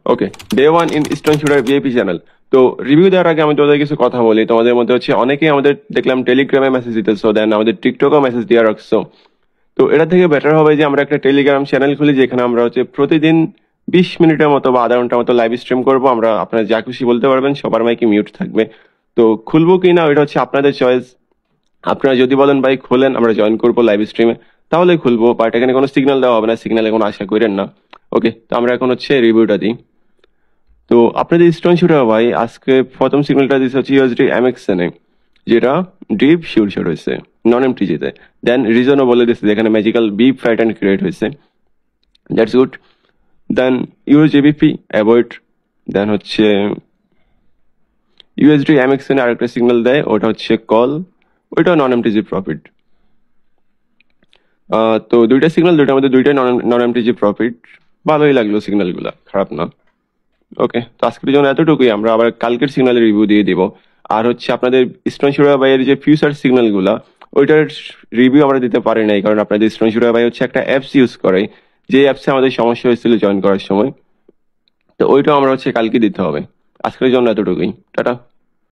Okay, day 1 in stone shooter VIP channel. তো review দেওয়ার আগে আমি তোমাদের কিছু কথা বলি। তোমাদের মধ্যে হচ্ছে অনেকেই আমাদের দেখলাম টেলিগ্রামে মেসেজ দিতেছো, দেন আমাদের টিকটকেও মেসেজ দিয়ে রাখছো। তো এটা থেকে বেটার হবে যে আমরা একটা টেলিগ্রাম চ্যানেল খুলি, যেখানে আমরা হচ্ছে প্রতিদিন 20 মিনিটের মতো বা আধা ঘন্টার মতো লাইভ স্ট্রিম করবো। আমরা আপনারা যা খুশি বলতে পারবেন, সবার মাইকে মিউট থাকবে। তো খুলবো কি না ওইটা হচ্ছে আপনাদের চয়েস। আপনারা যদি বলেন ভাই খোলেন, আমরা জয়েন করবো লাইভ স্ট্রিমে, তাহলে খুলবো, বাট এখানে কোনো সিগন্যাল দেওয়া হবে না, সিগন্যালে কোনো আশা করেন না। ওকে, তো আমরা এখন হচ্ছে রিভিউটা দিই। তো আপনাদের স্টোন শুটার ভাই আজকে প্রথম সিগন্যালটা দিচ্ছে হচ্ছে ইউএসডি এমএক্সএন এ, যেটা ডিপ শিওর শট হয়েছে নন এমটিজিতে। দেন রিজনও বলে দিচ্ছে যেখানে ম্যাজিক্যাল বিপ প্যাটার্ন ক্রিয়েট হয়েছে, that's good. Then USGBP avoid. Then হচ্ছে ইউএসডি এমএক্সএন আরেকটা সিগন্যাল দেয়, ওটা হচ্ছে কল, ওইটা নন এমটিজি প্রফিট। তো দুইটা সিগন্যাল, দুইটার মধ্যে দুইটাই নন এমটিজি প্রফিট। ভালোই লাগলো সিগন্যালগুলো, খারাপ না। ওকে, তো আজকের জন্য এতটুকুই। আমরা আবার কালকের সিগন্যালের রিভিউ দিয়ে দিব। আর হচ্ছে আপনাদের ইস্টর্ন শুরা ভাইয়ের যে ফিউচার সিগন্যালগুলা, ওইটার রিভিউ আমরা দিতে পারি নাই, কারণ আপনাদের ইস্টর্ন শুরা ভাই হচ্ছে একটা অ্যাপস ইউজ করে, যে অ্যাপসে আমাদের সমস্যা হয়েছিল জয়েন করার সময়। তো ওইটাও আমরা হচ্ছে কালকে দিতে হবে। আজকের জন্য এতটুকুই, টাটা।